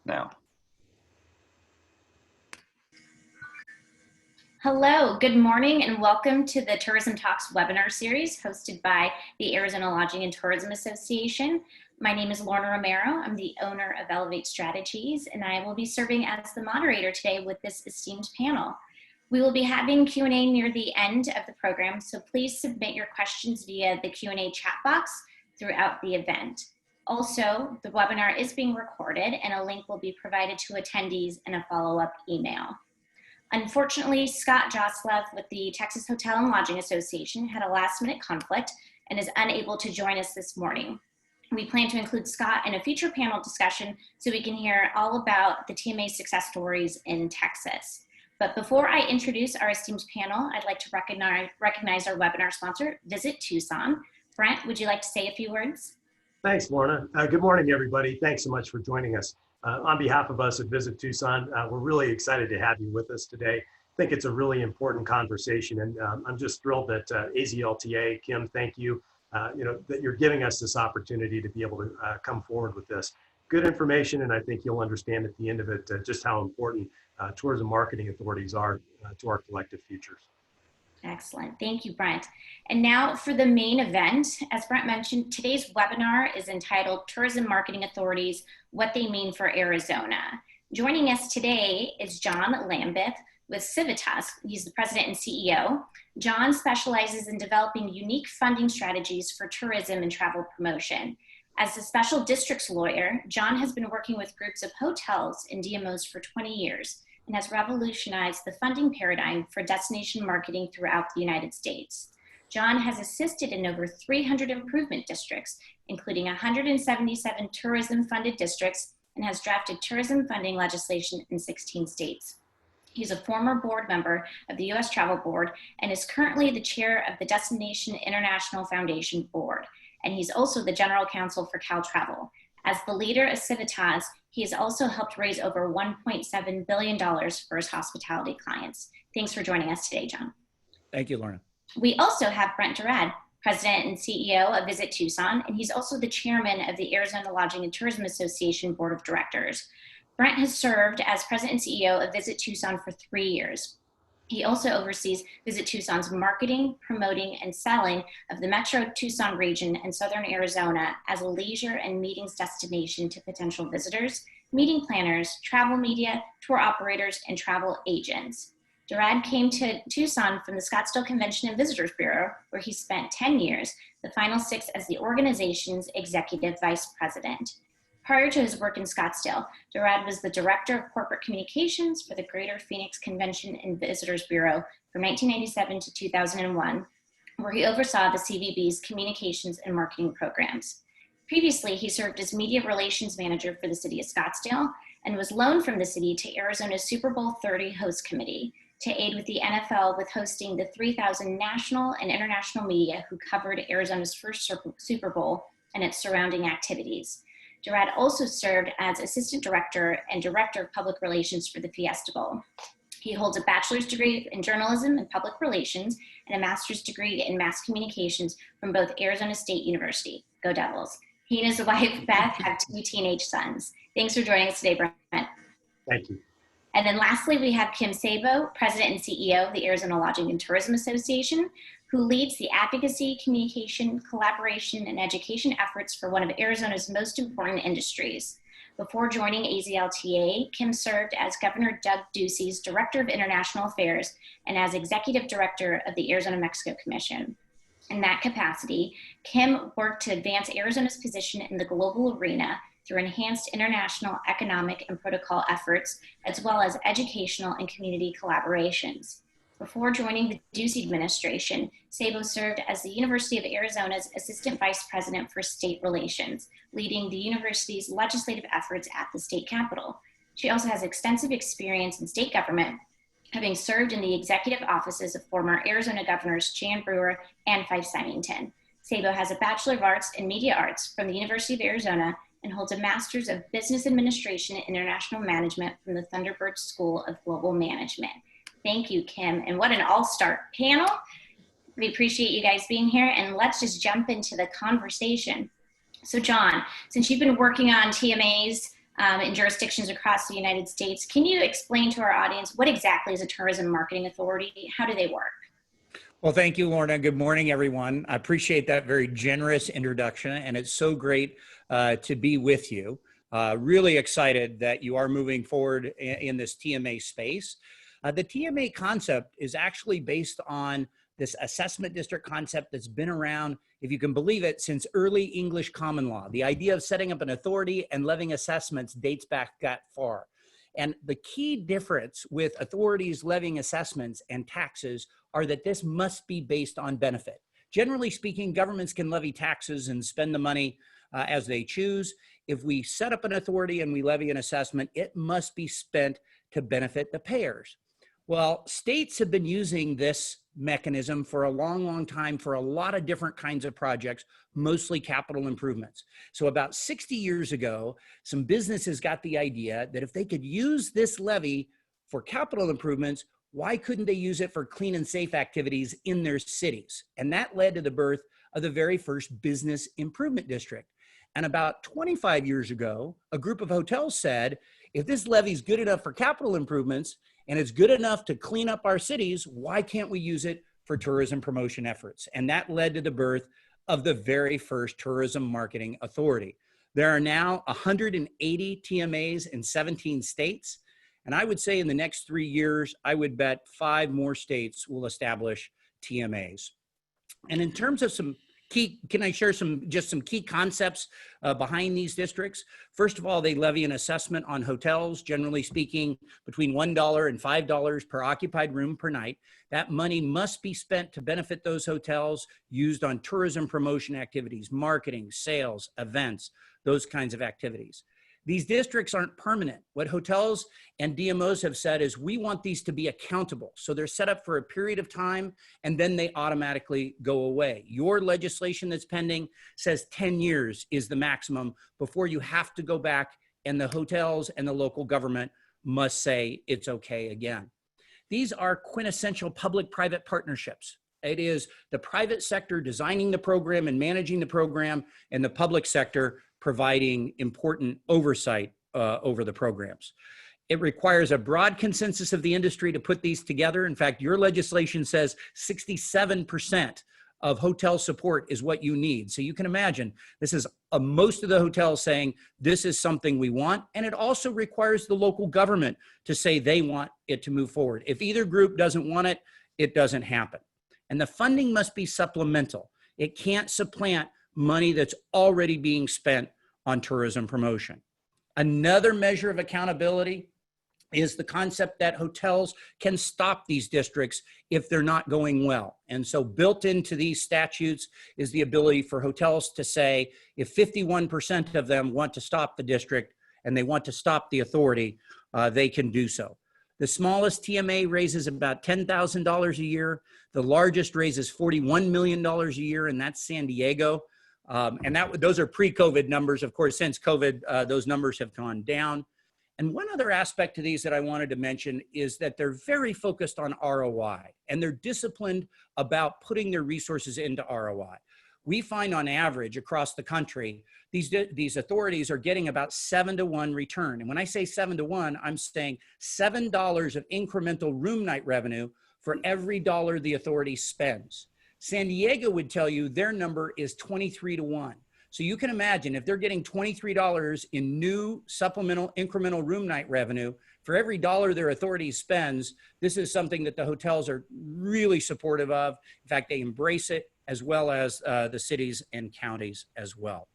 Now. Hello, good morning, and welcome to the Tourism Talks webinar series hosted by the Arizona Lodging and Tourism Association. My name is Lorna Romero. I'm the owner of Elevate Strategies, and I will be serving as the moderator today with this esteemed panel. We will be having Q&A near the end of the program, so please submit your questions via the Q&A chat box throughout the event. Also, the webinar is being recorded, and a link will be provided to attendees in a follow-up email. Unfortunately, Scott Joslev with the Texas Hotel and Lodging Association had a last-minute conflict and is unable to join us this morning. We plan to include Scott in a future panel discussion so we can hear all about the TMA success stories in Texas. But before I introduce our esteemed panel, I'd like to recognize our webinar sponsor, Visit Tucson. Brent, would you like to say a few words? Thanks, Lorna. Good morning, everybody. Thanks so much for joining us. On behalf of us at Visit Tucson, we're really excited to have you with us today. I think it's a really important conversation, and I'm just thrilled that AzLTA, Kim, thank you, that you're giving us this opportunity to be able to come forward with this. Good information, and I think you'll understand at the end of it just how important tourism marketing authorities are to our collective futures. Excellent. Thank you, Brent. And now for the main event. As Brent mentioned, today's webinar is entitled Tourism Marketing Authorities, What They Mean for Arizona. Joining us today is John Lambeth with Civitas. He's the president and CEO. John specializes in developing unique funding strategies for tourism and travel promotion. As a special districts lawyer, John has been working with groups of hotels and DMOs for 20 years. And has revolutionized the funding paradigm for destination marketing throughout the United States. John has assisted in over 300 improvement districts, including 177 tourism-funded districts, and has drafted tourism funding legislation in 16 states. He's a former board member of the U.S. Travel Board and is currently the chair of the Destination International Foundation Board. And he's also the general counsel for CalTravel. As the leader of Civitas, he has also helped raise over $1.7 billion for his hospitality clients. Thanks for joining us today, John. Thank you, Lorna. We also have Brent Durad, President and CEO of Visit Tucson, and he's also the chairman of the Arizona Lodging and Tourism Association Board of Directors. Brent has served as President and CEO of Visit Tucson for 3 years. He also oversees Visit Tucson's marketing, promoting, and selling of the Metro Tucson region and Southern Arizona as a leisure and meetings destination to potential visitors, meeting planners, travel media, tour operators, and travel agents. Durad came to Tucson from the Scottsdale Convention and Visitors Bureau, where he spent 10 years, the final 6 as the organization's executive vice president. Prior to his work in Scottsdale, Durad was the Director of Corporate Communications for the Greater Phoenix Convention and Visitors Bureau from 1997 to 2001, where he oversaw the CVB's communications and marketing programs. Previously, he served as Media Relations Manager for the City of Scottsdale and was loaned from the city to Arizona's Super Bowl 30 host committee to aid with the NFL with hosting the 3,000 national and international media who covered Arizona's first Super Bowl and its surrounding activities. Durad also served as Assistant Director and Director of Public Relations for the Fiesta Bowl. He holds a bachelor's degree in journalism and public relations and a master's degree in mass communications from both Arizona State University. Go Devils. He and his wife, Beth, have 2 teenage sons. Thanks for joining us today, Brent. Thank you. And then lastly, we have Kim Sabo, President and CEO of the Arizona Lodging and Tourism Association, who leads the advocacy, communication, collaboration, and education efforts for one of Arizona's most important industries. Before joining AzLTA, Kim served as Governor Doug Ducey's Director of International Affairs and as Executive Director of the Arizona-Mexico Commission. In that capacity, Kim worked to advance Arizona's position in the global arena through enhanced international economic and protocol efforts, as well as educational and community collaborations. Before joining the Ducey administration, Sabo served as the University of Arizona's Assistant Vice President for State Relations, leading the university's legislative efforts at the state capitol. She also has extensive experience in state government, having served in the executive offices of former Arizona governors Jan Brewer and Fife Symington. Sabo has a Bachelor of Arts in Media Arts from the University of Arizona and holds a Master's of Business Administration and International Management from the Thunderbird School of Global Management. Thank you, Kim. And what an all-star panel. We appreciate you guys being here, and let's just jump into the conversation. So John, since you've been working on TMAs in jurisdictions across the United States, can you explain to our audience what exactly is a tourism marketing authority? How do they work? Well, thank you, Lorna. Good morning, everyone. I appreciate that very generous introduction, and it's so great to be with you. Really excited that you are moving forward in this TMA space. The TMA concept is actually based on this assessment district concept that's been around, if you can believe it, since early English common law. The idea of setting up an authority and levying assessments dates back that far. And the key difference with authorities levying assessments and taxes are that this must be based on benefit. Generally speaking, governments can levy taxes and spend the money as they choose. If we set up an authority and we levy an assessment, it must be spent to benefit the payers. Well, states have been using this mechanism for a long, long time for a lot of different kinds of projects, mostly capital improvements. So about 60 years ago, some businesses got the idea that if they could use this levy for capital improvements, why couldn't they use it for clean and safe activities in their cities? And that led to the birth of the very first business improvement district. And about 25 years ago, a group of hotels said, if this levy is good enough for capital improvements and it's good enough to clean up our cities, why can't we use it for tourism promotion efforts? And that led to the birth of the very first tourism marketing authority. There are now 180 TMAs in 17 states. And I would say in the next 3 years, I would bet 5 more states will establish TMAs. And in terms of some key, can I share some key concepts behind these districts? First of all, they levy an assessment on hotels, generally speaking, between $1 and $5 per occupied room per night. That money must be spent to benefit those hotels, used on tourism promotion activities, marketing, sales, events, those kinds of activities. These districts aren't permanent. What hotels and DMOs have said is we want these to be accountable. So they're set up for a period of time and then they automatically go away. Your legislation that's pending says 10 years is the maximum before you have to go back and the hotels and the local government must say it's okay again. These are quintessential public-private partnerships. It is the private sector designing the program and managing the program and the public sector providing important oversight over the programs. It requires a broad consensus of the industry to put these together. In fact, your legislation says 67% of hotel support is what you need. So you can imagine this is most of the hotels saying this is something we want. And it also requires the local government to say they want it to move forward. If either group doesn't want it, it doesn't happen. And the funding must be supplemental. It can't supplant money that's already being spent on tourism promotion. Another measure of accountability is the concept that hotels can stop these districts if they're not going well. And so built into these statutes is the ability for hotels to say, if 51% of them want to stop the district and they want to stop the authority, they can do so. The smallest TMA raises about $10,000 a year. The largest raises $41 million a year, and that's San Diego. And those are pre-COVID numbers. Of course, since COVID, those numbers have gone down. And one other aspect to these that I wanted to mention is that they're very focused on ROI, and they're disciplined about putting their resources into ROI. We find on average across the country, these authorities are getting about 7-to-1 return. And when I say 7-to-1, I'm saying $7 of incremental room night revenue for every dollar the authority spends. San Diego would tell you their number is 23-to-1. So you can imagine if they're getting $23 in new supplemental incremental room night revenue, for every dollar their authority spends, this is something that the hotels are really supportive of. In fact, they embrace it, as well as the cities and counties as well.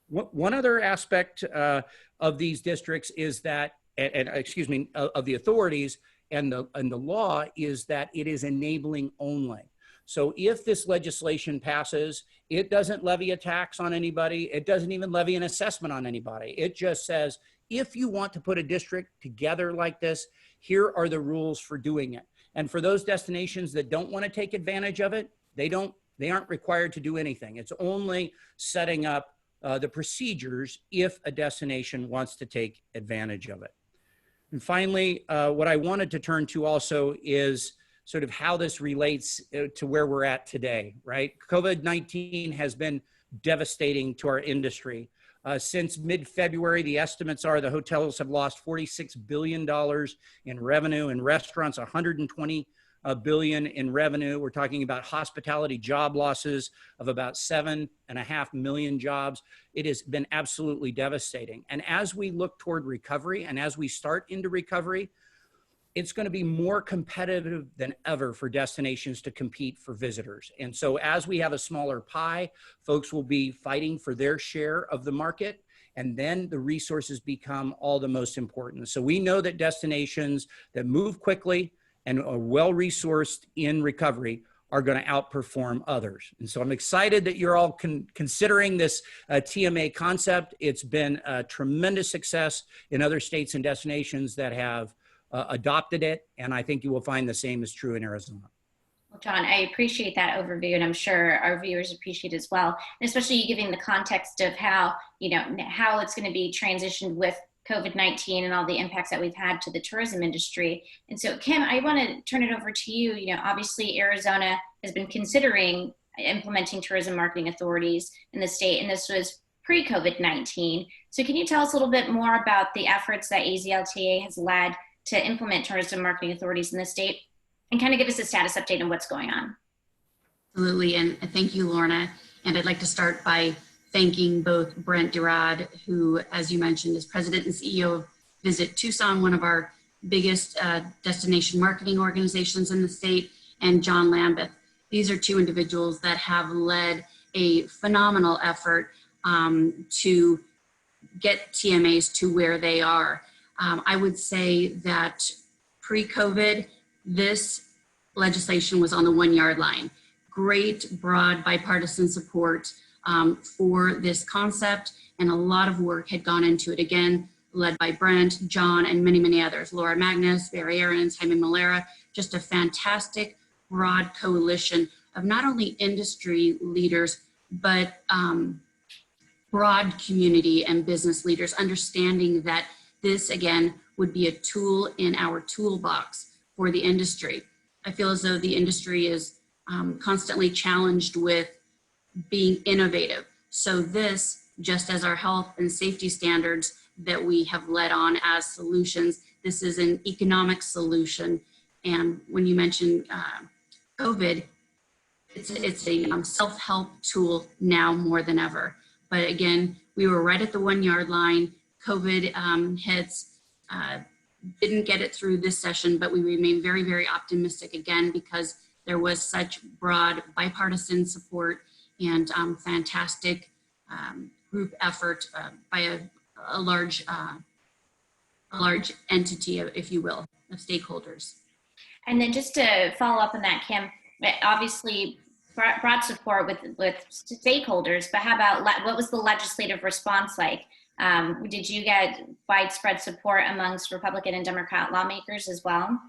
One other aspect of these districts is that, of the authorities and the law is that it is enabling only. So if this legislation passes, it doesn't levy a tax on anybody. It doesn't even levy an assessment on anybody. It just says, if you want to put a district together like this, here are the rules for doing it. And for those destinations that don't want to take advantage of it, they aren't required to do anything. It's only setting up the procedures if a destination wants to take advantage of it. And finally, what I wanted to turn to also is sort of how this relates to where we're at today, right? COVID-19 has been devastating to our industry. Since mid-February, the estimates are the hotels have lost $46 billion in revenue, and restaurants $120 billion in revenue. We're talking about hospitality job losses of about 7.5 million jobs. It has been absolutely devastating. And as we look toward recovery and as we start into recovery, it's going to be more competitive than ever for destinations to compete for visitors. And so as we have a smaller pie, folks will be fighting for their share of the market, and then the resources become all the most important. So we know that destinations that move quickly and are well-resourced in recovery are going to outperform others. And so I'm excited that you're all considering this TMA concept. It's been a tremendous success in other states and destinations that have adopted it, and I think you will find the same is true in Arizona. Well, John, I appreciate that overview, and I'm sure our viewers appreciate it as well, and especially giving the context of how, how it's going to be transitioned with COVID-19 and all the impacts that we've had to the tourism industry. And so, Kim, I want to turn it over to you. Obviously, Arizona has been considering implementing tourism marketing authorities in the state, and this was pre-COVID-19. So can you tell us a little bit more about the efforts that AzLTA has led to implement tourism marketing authorities in the state, and kind of give us a status update on what's going on? Absolutely, and thank you, Lorna. And I'd like to start by thanking both Brent Durad, who, as you mentioned, is president and CEO of Visit Tucson, one of our biggest destination marketing organizations in the state, and John Lambeth. These are two individuals that have led a phenomenal effort to get TMAs to where they are. I would say that pre-COVID, this legislation was on the 1 yard line. Great, broad, bipartisan support for this concept, and a lot of work had gone into it. Again, led by Brent, John, and many, many others. Laura Magnus, Barry Aarons, Jaime Malera, just a fantastic, broad coalition of not only industry leaders, but broad community and business leaders, understanding that this, again, would be a tool in our toolbox for the industry. I feel as though the industry is constantly challenged with being innovative. So this, just as our health and safety standards that we have led on as solutions, this is an economic solution. And when you mention COVID, it's a self-help tool now more than ever. But again, we were right at the 1 yard line. COVID hits, didn't get it through this session, but we remain very, very optimistic again because there was such broad bipartisan support and fantastic group effort by a large entity, if you will, of stakeholders. And then just to follow up on that, Kim, obviously broad support with stakeholders, but how about what was the legislative response like? Did you get widespread support amongst Republican and Democrat lawmakers as well?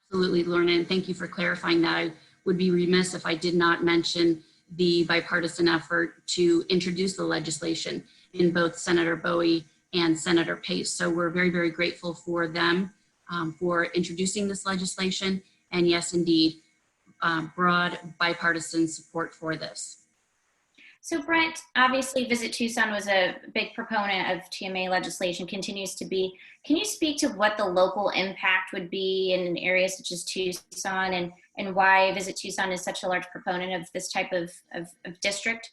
Absolutely, Lorna, and thank you for clarifying that. I would be remiss if I did not mention the bipartisan effort to introduce the legislation in both Senator Bowie and Senator Pace. So we're very, very grateful for them for introducing this legislation. And yes, indeed, broad bipartisan support for this. So Brent, obviously Visit Tucson was a big proponent of TMA legislation, continues to be. Can you speak to what the local impact would be in areas such as Tucson and why Visit Tucson is such a large proponent of this type of district?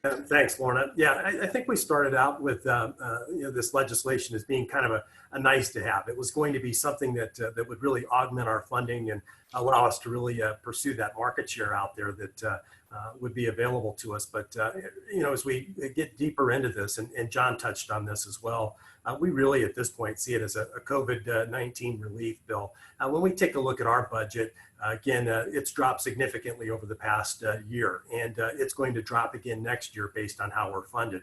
Thanks, Lorna. Yeah, I think we started out with this legislation as being kind of a nice to have. It was going to be something that would really augment our funding and allow us to really pursue that market share out there that would be available to us. But as we get deeper into this, and John touched on this as well, we really at this point see it as a COVID-19 relief bill. When we take a look at our budget, again, it's dropped significantly over the past year, and it's going to drop again next year based on how we're funded.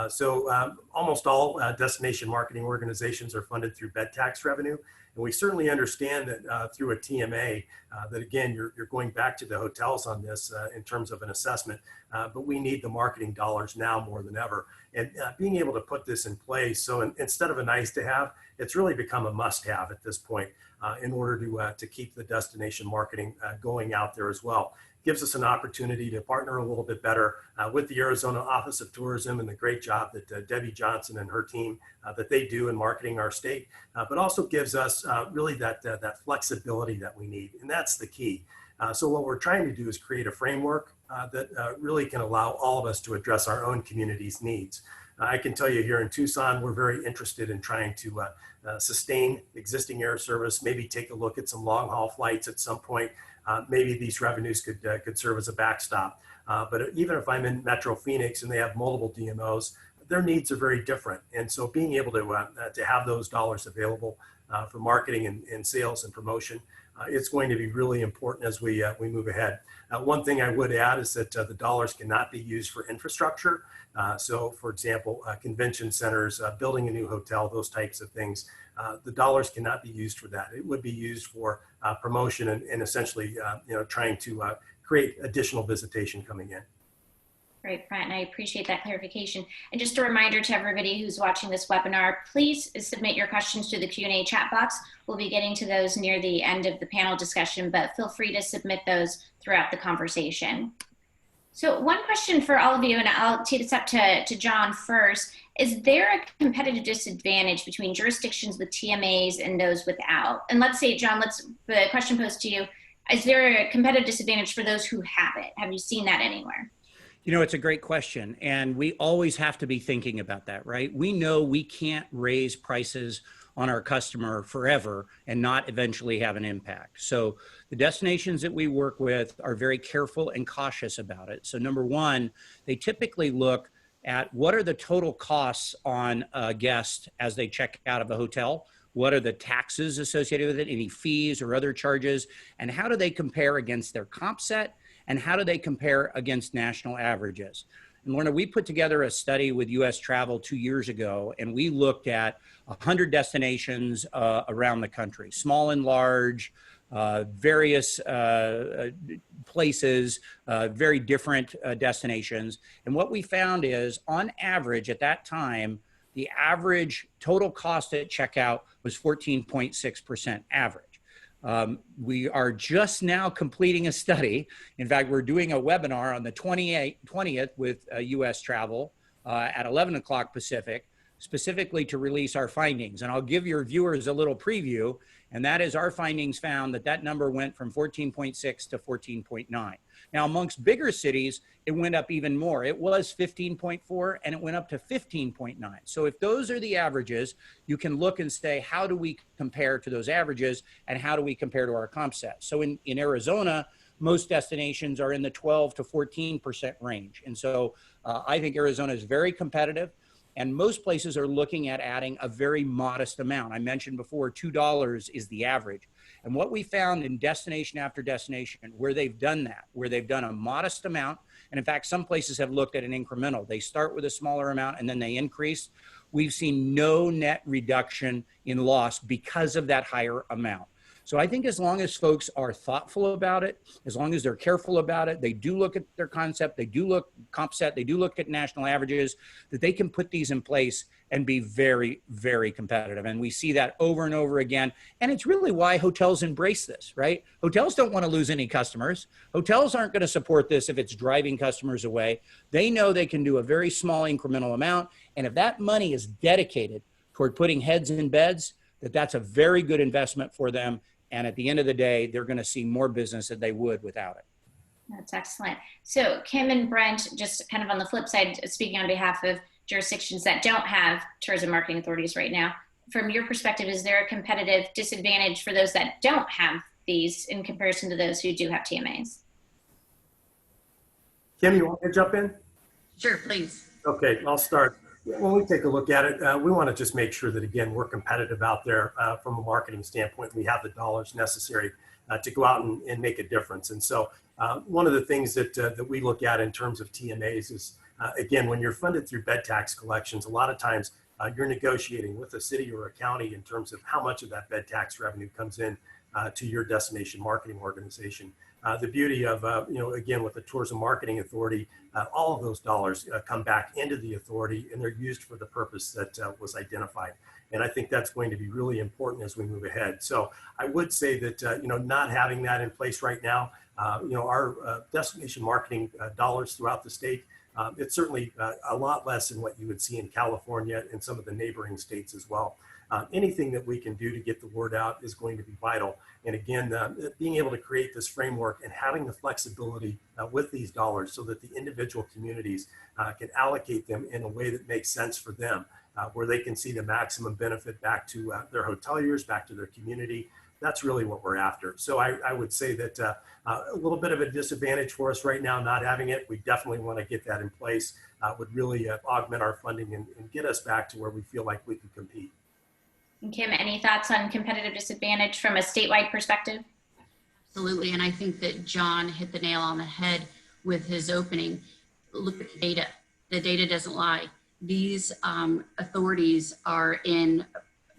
So almost all destination marketing organizations are funded through bed tax revenue. And we certainly understand that through a TMA, that again, you're going back to the hotels on this in terms of an assessment, but we need the marketing dollars now more than ever. And being able to put this in place, so instead of a nice to have, it's really become a must have at this point in order to keep the destination marketing going out there as well. gives us an opportunity to partner a little bit better with the Arizona Office of Tourism and the great job that Debbie Johnson and her team that they do in marketing our state, but also gives us really that flexibility that we need, and that's the key. So what we're trying to do is create a framework that really can allow all of us to address our own community's needs. I can tell you here in Tucson, we're very interested in trying to sustain existing air service, maybe take a look at some long haul flights at some point. Maybe these revenues could serve as a backstop. But even if I'm in Metro Phoenix and they have multiple DMOs, their needs are very different. And so being able to have those dollars available for marketing and sales and promotion, it's going to be really important as we move ahead. One thing I would add is that the dollars cannot be used for infrastructure. So for example, convention centers, building a new hotel, those types of things, the dollars cannot be used for that. It would be used for promotion and essentially trying to create additional visitation coming in. Great, Brent, and I appreciate that clarification. And just a reminder to everybody who's watching this webinar, please submit your questions to the Q&A chat box. We'll be getting to those near the end of the panel discussion, but feel free to submit those throughout the conversation. So one question for all of you, and I'll tee this up to John first. Is there a competitive disadvantage between jurisdictions with TMAs and those without? And let's say, John, the question posed to you, is there a competitive disadvantage for those who have it? Have you seen that anywhere? You know, it's a great question, and we always have to be thinking about that, right? We know we can't raise prices on our customer forever and not eventually have an impact. So the destinations that we work with are very careful and cautious about it. So number one, they typically look at what are the total costs on a guest as they check out of a hotel. What are the taxes associated with it, any fees or other charges, and how do they compare against their comp set? And how do they compare against national averages? And Lorna, we put together a study with US Travel 2 years ago, and we looked at 100 destinations around the country, small and large, various places, very different destinations. And what we found is, on average at that time, the average total cost at checkout was 14.6% average. We are just now completing a study. In fact, we're doing a webinar on the 20th with US Travel at 11 o'clock Pacific, specifically to release our findings. And I'll give your viewers a little preview, and that is our findings found that number went from 14.6 to 14.9. Now, amongst bigger cities, it went up even more. It was 15.4 and it went up to 15.9. So if those are the averages, you can look and say, how do we compare to those averages and how do we compare to our comp set? So in Arizona, most destinations are in the 12 to 14% range. And so I think Arizona is very competitive. And most places are looking at adding a very modest amount. I mentioned before, $2 is the average. And what we found in destination after destination, where they've done that, where they've done a modest amount, and in fact, some places have looked at an incremental. They start with a smaller amount and then they increase. We've seen no net reduction in loss because of that higher amount. So I think as long as folks are thoughtful about it, as long as they're careful about it, they do look at their concept, they do look comp set, they do look at national averages, that they can put these in place and be very, very competitive. And we see that over and over again. And it's really why hotels embrace this, right? Hotels don't want to lose any customers. Hotels aren't going to support this if it's driving customers away. They know they can do a very small incremental amount. And if that money is dedicated toward putting heads in beds, that's a very good investment for them. And at the end of the day, they're going to see more business than they would without it. That's excellent. So Kim and Brent, just kind of on the flip side, speaking on behalf of jurisdictions that don't have tourism marketing authorities right now, from your perspective, is there a competitive disadvantage for those that don't have these in comparison to those who do have TMAs? Kim, you want me to jump in? Sure, please. Okay, I'll start. When we take a look at it, we want to just make sure that, again, we're competitive out there from a marketing standpoint. We have the dollars necessary to go out and make a difference. And so one of the things that we look at in terms of TMAs is, again, when you're funded through bed tax collections, a lot of times you're negotiating with a city or a county in terms of how much of that bed tax revenue comes in to your destination marketing organization. The beauty of, again, with the Tourism Marketing Authority, all of those dollars come back into the authority and they're used for the purpose that was identified. And I think that's going to be really important as we move ahead. So I would say that, not having that in place right now, our destination marketing dollars throughout the state, it's certainly a lot less than what you would see in California and some of the neighboring states as well. Anything that we can do to get the word out is going to be vital. And again, being able to create this framework and having the flexibility with these dollars so that the individual communities can allocate them in a way that makes sense for them, where they can see the maximum benefit back to their hoteliers, back to their community. That's really what we're after. So I would say that a little bit of a disadvantage for us right now, not having it. We definitely want to get that in place, would really augment our funding and get us back to where we feel like we can compete. And Kim, any thoughts on competitive disadvantage from a statewide perspective? Absolutely, and I think that John hit the nail on the head with his opening. Look at the data. The data doesn't lie. These authorities are in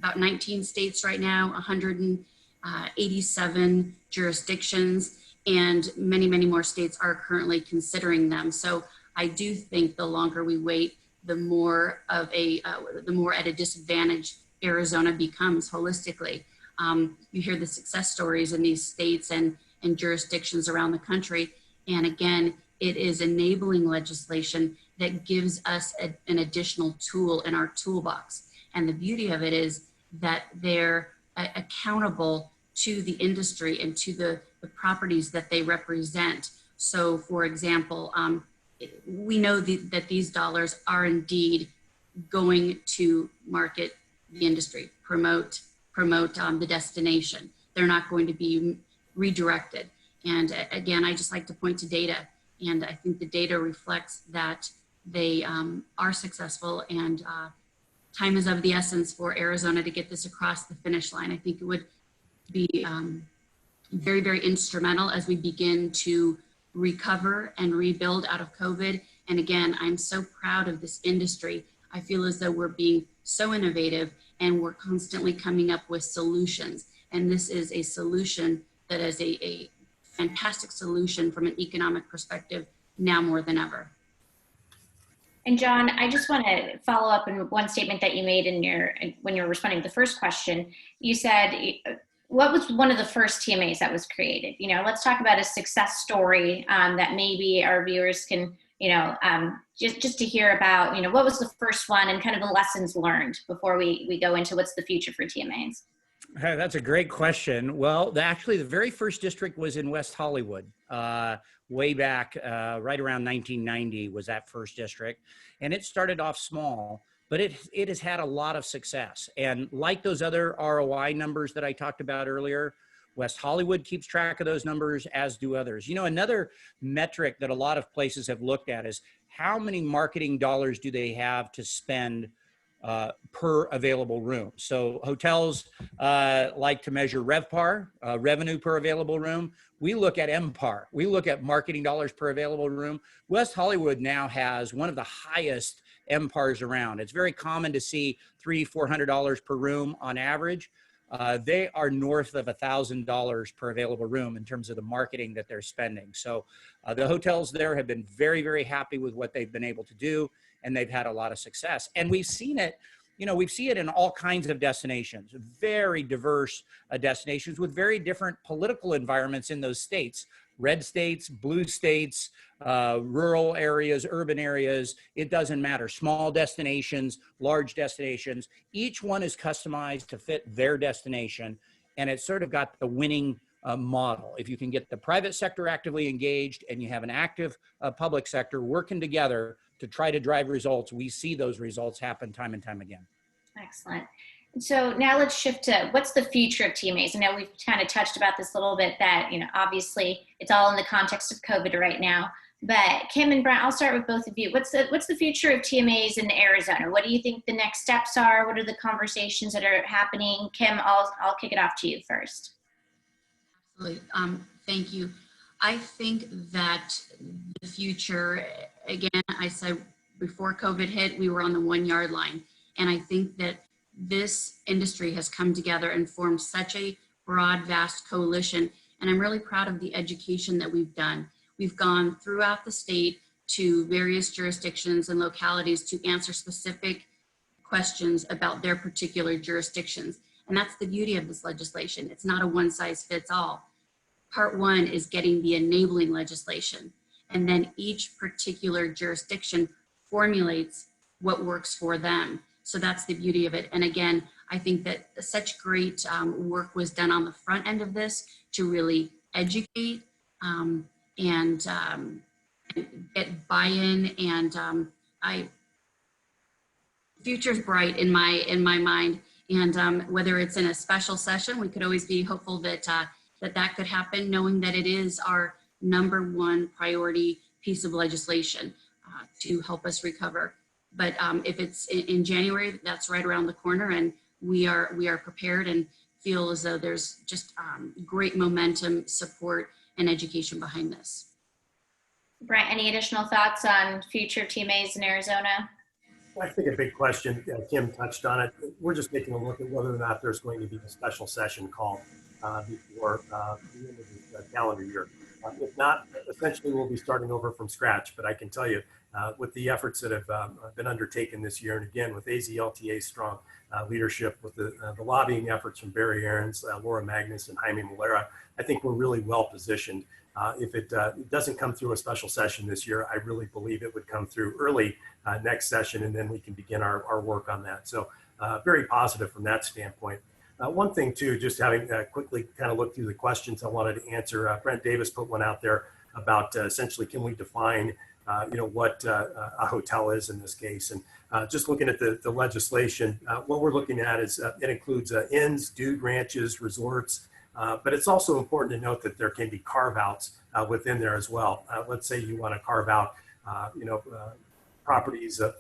about 19 states right now, 187 jurisdictions, and many, many more states are currently considering them. So I do think the longer we wait, the more at a disadvantage Arizona becomes holistically. You hear the success stories in these states and jurisdictions around the country. And again, it is enabling legislation that gives us an additional tool in our toolbox. And the beauty of it is that they're accountable to the industry and to the properties that they represent. So for example, we know that these dollars are indeed going to market the industry, promote the destination. They're not going to be redirected. And again, I just like to point to data. And I think the data reflects that they are successful, and time is of the essence for Arizona to get this across the finish line. I think it would be very, very instrumental as we begin to recover and rebuild out of COVID. And again, I'm so proud of this industry. I feel as though we're being so innovative and we're constantly coming up with solutions. And this is a solution that is a fantastic solution from an economic perspective now more than ever. And John, I just want to follow up on one statement that you made when you were responding to the first question. You said, what was one of the first TMAs that was created? Let's talk about a success story that maybe our viewers can, just to hear about, what was the first one and kind of the lessons learned before we go into what's the future for TMAs. Hey, that's a great question. Well, actually, the very first district was in West Hollywood. Way back, right around 1990 was that first district. And it started off small, but it has had a lot of success. And like those other ROI numbers that I talked about earlier, West Hollywood keeps track of those numbers, as do others. Another metric that a lot of places have looked at is how many marketing dollars do they have to spend per available room. So hotels like to measure RevPAR, revenue per available room. We look at MPAR. We look at marketing dollars per available room. West Hollywood now has one of the highest MPARs around. It's very common to see $300-400 per room on average. They are north of $1,000 per available room in terms of the marketing that they're spending. So the hotels there have been very, very happy with what they've been able to do, and they've had a lot of success. And we've seen it, we see it in all kinds of destinations, very diverse destinations with very different political environments in those states. Red states, blue states, rural areas, urban areas, it doesn't matter. Small destinations, large destinations, each one is customized to fit their destination. And it's sort of got the winning model. If you can get the private sector actively engaged and you have an active public sector working together to try to drive results, we see those results happen time and time again. Excellent. So now let's shift to what's the future of TMAs. I know we've kind of touched about this a little bit that, obviously it's all in the context of COVID right now, but Kim and Brent, I'll start with both of you. What's the future of TMAs in Arizona? What do you think the next steps are? What are the conversations that are happening? Kim, I'll kick it off to you first. Absolutely. Thank you. I think that the future, again, I said before COVID hit, we were on the 1 yard line. And I think that this industry has come together and formed such a broad, vast coalition. And I'm really proud of the education that we've done. We've gone throughout the state to various jurisdictions and localities to answer specific questions about their particular jurisdictions. And that's the beauty of this legislation. It's not a one size fits all. Part one is getting the enabling legislation. And then each particular jurisdiction formulates what works for them. So that's the beauty of it. And again, I think that such great work was done on the front end of this to really educate and get buy-in. And future's bright in my mind. And whether it's in a special session, we could always be hopeful that that could happen, knowing that it is our #1 priority piece of legislation to help us recover. But if it's in January, that's right around the corner, and we are prepared and feel as though there's just great momentum, support, and education behind this. Brent, any additional thoughts on future TMAs in Arizona? I think a big question, Kim touched on it. We're just taking a look at whether or not there's going to be a special session called before the end of this calendar year. If not, essentially we'll be starting over from scratch. But I can tell you, with the efforts that have been undertaken this year, and again with AzLTA's strong leadership, with the lobbying efforts from Barry Aarons, Laura Magnus, and Jaime Molera, I think we're really well positioned. If it doesn't come through a special session this year, I really believe it would come through early next session, and then we can begin our work on that. So very positive from that standpoint. One thing too, just having quickly kind of looked through the questions I wanted to answer, Brent Davis put one out there about essentially, can we define what a hotel is in this case? And just looking at the legislation, what we're looking at is it includes inns, dude ranches, resorts, but it's also important to note that there can be carve-outs within there as well. Let's say you want to carve out, properties of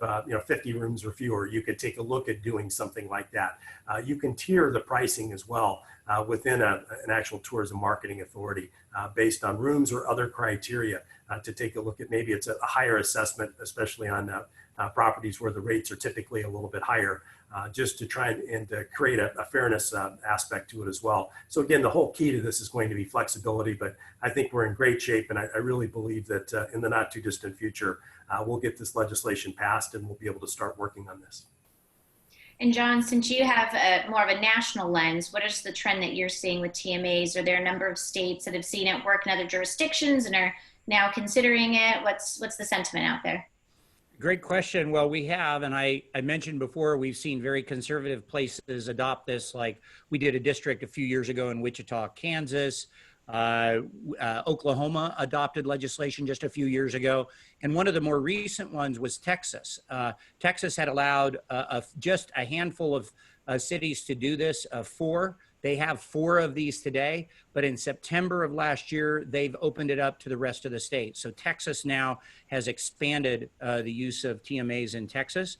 50 rooms or fewer. You could take a look at doing something like that. You can tier the pricing as well within an actual tourism marketing authority based on rooms or other criteria to take a look at. Maybe it's a higher assessment, especially on properties where the rates are typically a little bit higher, just to try and create a fairness aspect to it as well. So again, the whole key to this is going to be flexibility, but I think we're in great shape, and I really believe that in the not too distant future, we'll get this legislation passed and we'll be able to start working on this. And John, since you have more of a national lens, what is the trend that you're seeing with TMAs? Are there a number of states that have seen it work in other jurisdictions and are now considering it? What's the sentiment out there? Great question. Well, we have, and I mentioned before, we've seen very conservative places adopt this. Like we did a district a few years ago in Wichita, Kansas. Oklahoma adopted legislation just a few years ago. And one of the more recent ones was Texas. Texas had allowed just a handful of cities to do this, 4. They have 4 of these today, but in September of last year, they've opened it up to the rest of the state. So Texas now has expanded the use of TMAs in Texas.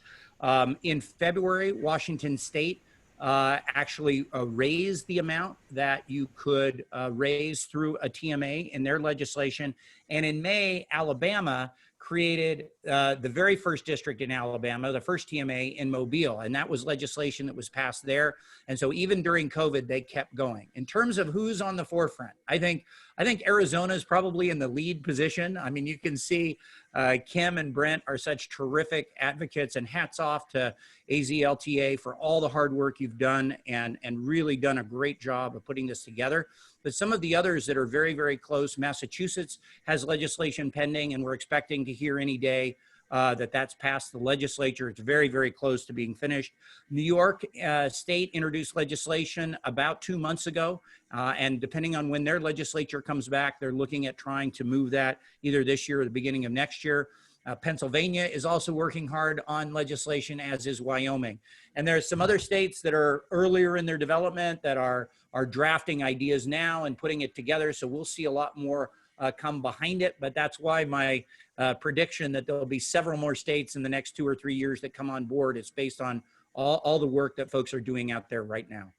In February, Washington State actually raised the amount that you could raise through a TMA in their legislation. And in May, Alabama created the very first district in Alabama, the first TMA in Mobile, and that was legislation that was passed there. And so even during COVID, they kept going. In terms of who's on the forefront, I think Arizona is probably in the lead position. I mean, you can see Kim and Brent are such terrific advocates, and hats off to AzLTA for all the hard work you've done and really done a great job of putting this together. But some of the others that are very, very close, Massachusetts has legislation pending, and we're expecting to hear any day that's passed the legislature. It's very, very close to being finished. New York State introduced legislation about 2 months ago, and depending on when their legislature comes back, they're looking at trying to move that either this year or the beginning of next year. Pennsylvania is also working hard on legislation, as is Wyoming. And there's some other states that are earlier in their development that are drafting ideas now and putting it together. So we'll see a lot more come behind it. But that's why my prediction that there'll be several more states in the next 2 or 3 years that come on board is based on all the work that folks are doing out there right now.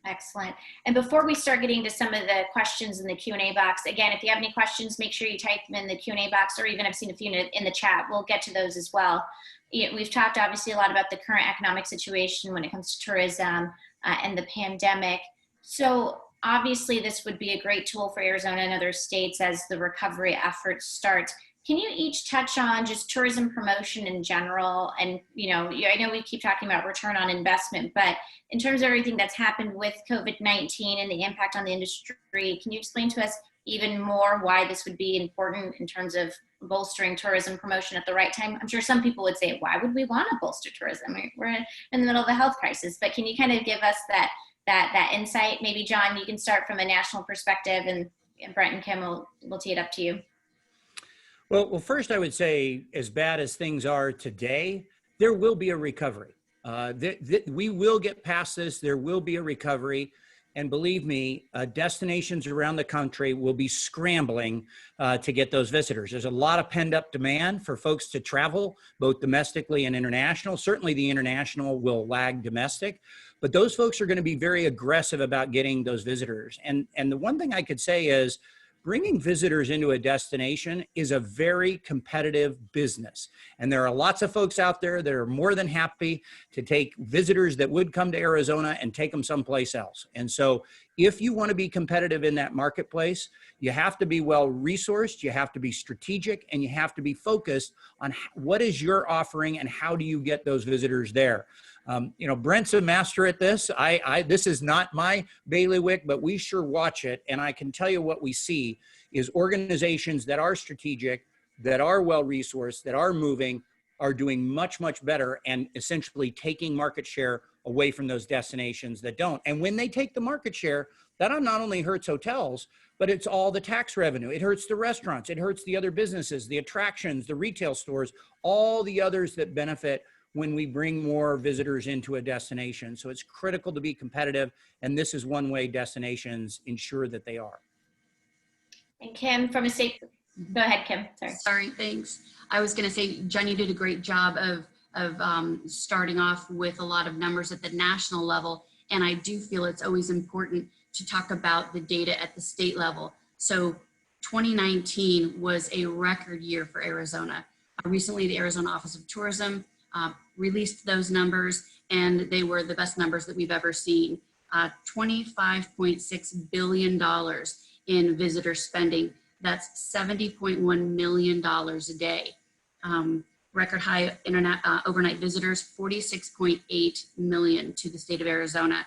Excellent. And before we start getting to some of the questions in the Q&A box, again, if you have any questions, make sure you type them in the Q&A box, or even I've seen a few in the chat. We'll get to those as well. We've talked obviously a lot about the current economic situation when it comes to tourism and the pandemic. So obviously this would be a great tool for Arizona and other states as the recovery effort starts. Can you each touch on just tourism promotion in general? And, I know we keep talking about return on investment, but in terms of everything that's happened with COVID-19 and the impact on the industry, can you explain to us even more why this would be important in terms of bolstering tourism promotion at the right time? I'm sure some people would say, why would we want to bolster tourism? We're in the middle of a health crisis, but can you kind of give us that insight? Maybe John, you can start from a national perspective, and Brent and Kim will tee it up to you. Well, first I would say, as bad as things are today, there will be a recovery. We will get past this. There will be a recovery. And believe me, destinations around the country will be scrambling to get those visitors. There's a lot of pent up demand for folks to travel, both domestically and international. Certainly the international will lag domestic, but those folks are going to be very aggressive about getting those visitors. And the one thing I could say is, bringing visitors into a destination is a very competitive business. And there are lots of folks out there that are more than happy to take visitors that would come to Arizona and take them someplace else. And so if you want to be competitive in that marketplace, you have to be well resourced, you have to be strategic, and you have to be focused on what is your offering and how do you get those visitors there. Brent's a master at this. This is not my bailiwick, but we sure watch it. And I can tell you what we see is organizations that are strategic, that are well-resourced, that are moving, are doing much, much better and essentially taking market share away from those destinations that don't. And when they take the market share, that not only hurts hotels, but it's all the tax revenue. It hurts the restaurants. It hurts the other businesses, the attractions, the retail stores, all the others that benefit when we bring more visitors into a destination. So it's critical to be competitive, and this is one way destinations ensure that they are. And Kim, from a state, go ahead, Kim, Sorry, thanks. I was gonna say, John, you did a great job of starting off with a lot of numbers at the national level, and I do feel it's always important to talk about the data at the state level. So 2019 was a record year for Arizona. Recently, the Arizona Office of Tourism released those numbers, and they were the best numbers that we've ever seen. $25.6 billion in visitor spending. That's $70.1 million a day. Record high overnight visitors, 46.8 million to the state of Arizona.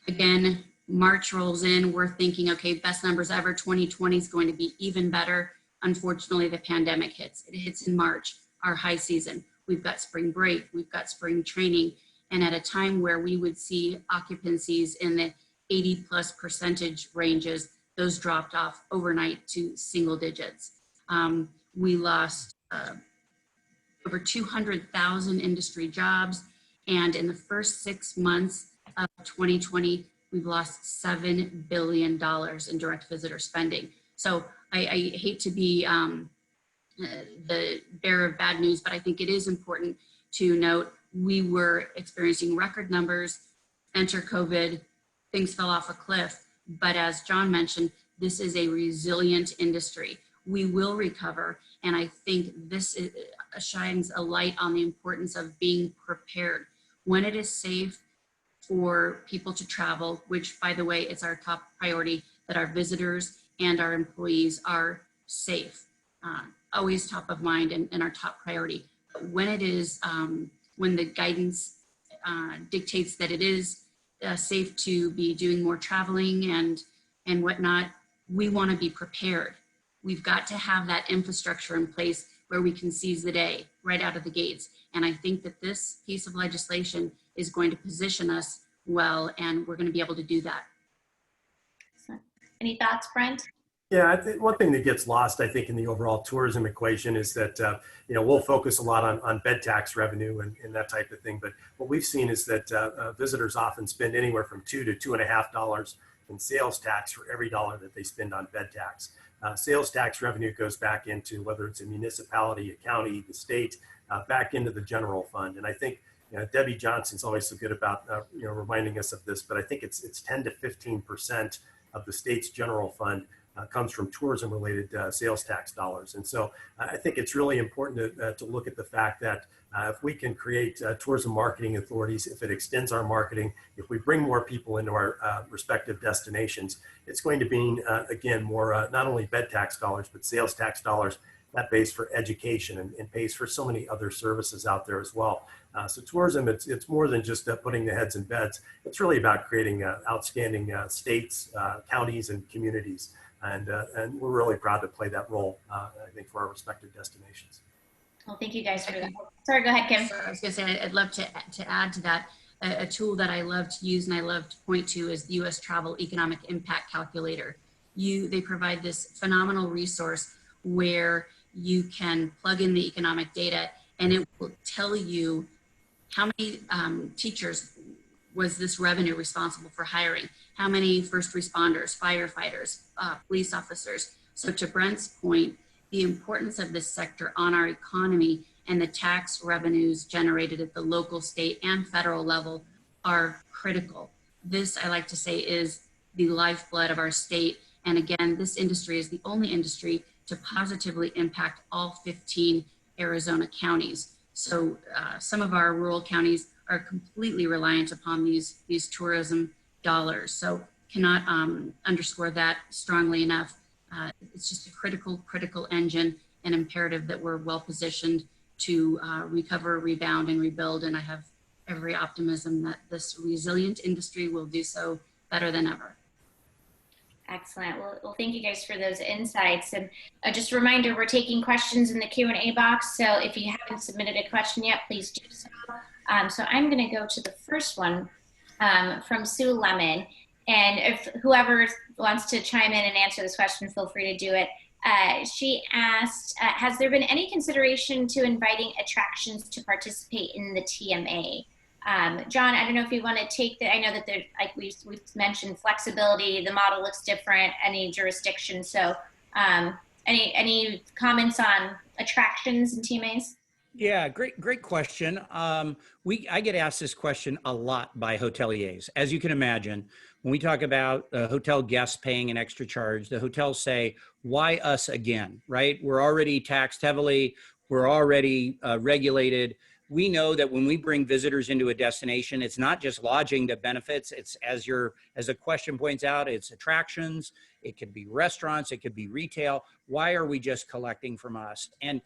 Again, March rolls in, we're thinking, okay, best numbers ever, 2020 is going to be even better. Unfortunately, the pandemic hits. It hits in March, our high season. We've got spring break, we've got spring training, and at a time where we would see occupancies in the 80+% ranges, those dropped off overnight to single digits. We lost over 200,000 industry jobs, and in the first 6 months of 2020, we've lost $7 billion in direct visitor spending. So I hate to be the bearer of bad news, but I think it is important to note we were experiencing record numbers, enter COVID, things fell off a cliff. But as John mentioned, this is a resilient industry. We will recover. And I think this shines a light on the importance of being prepared. When it is safe for people to travel, which by the way, it's our top priority, that our visitors and our employees are safe. Always top of mind and our top priority. But when it is, when the guidance dictates that it is safe to be doing more traveling and whatnot, we want to be prepared. We've got to have that infrastructure in place where we can seize the day right out of the gates. And I think that this piece of legislation is going to position us well, and we're going to be able to do that. Any thoughts, Brent? Yeah, I think one thing that gets lost, I think, in the overall tourism equation is that, we'll focus a lot on bed tax revenue and that type of thing. But what we've seen is that visitors often spend anywhere from $2 to $2.50 in sales tax for every dollar that they spend on bed tax. Sales tax revenue goes back into, whether it's a municipality, a county, the state, back into the general fund. And I think Debbie Johnson's always so good about reminding us of this, but I think it's 10 to 15% of the state's general fund comes from tourism-related sales tax dollars. And so I think it's really important to look at the fact that if we can create tourism marketing authorities, if it extends our marketing, if we bring more people into our respective destinations, it's going to mean, again, more not only bed tax dollars, but sales tax dollars that pays for education and pays for so many other services out there as well. So tourism, it's more than just putting the heads in beds. It's really about creating outstanding states, counties, and communities. And we're really proud to play that role, I think, for our respective destinations. Well, thank you guys for that. Sorry, go ahead, Kim. So I was going to say, I'd love to add to that. A tool that I love to use and I love to point to is the U.S. Travel Economic Impact Calculator. They provide this phenomenal resource where you can plug in the economic data and it will tell you how many teachers was this revenue responsible for hiring, how many first responders, firefighters, police officers. So to Brent's point, the importance of this sector on our economy and the tax revenues generated at the local, state, and federal level are critical. This, I like to say, is the lifeblood of our state. And again, this industry is the only industry to positively impact all 15 Arizona counties. So some of our rural counties are completely reliant upon these tourism dollars. So cannot underscore that strongly enough. It's just a critical engine and imperative that we're well positioned to recover, rebound, and rebuild. And I have every optimism that this resilient industry will do so better than ever. Excellent. Well, thank you guys for those insights. And just a reminder, we're taking questions in the Q&A box. So if you haven't submitted a question yet, please do so. So I'm going to go to the first one from Sue Lemon. And if whoever wants to chime in and answer this question, feel free to do it. She asked, has there been any consideration to inviting attractions to participate in the TMA? John, I don't know if you want to take that. I know that there, like we've mentioned, flexibility. The model looks different, any jurisdiction. So any comments on attractions and TMAs? Yeah, great question. I get asked this question a lot by hoteliers. As you can imagine, when we talk about hotel guests paying an extra charge, the hotels say, why us again, right? We're already taxed heavily. We're already regulated. We know that when we bring visitors into a destination, it's not just lodging that benefits. It's, as the question points out, it's attractions. It could be restaurants. It could be retail. Why are we just collecting from us? And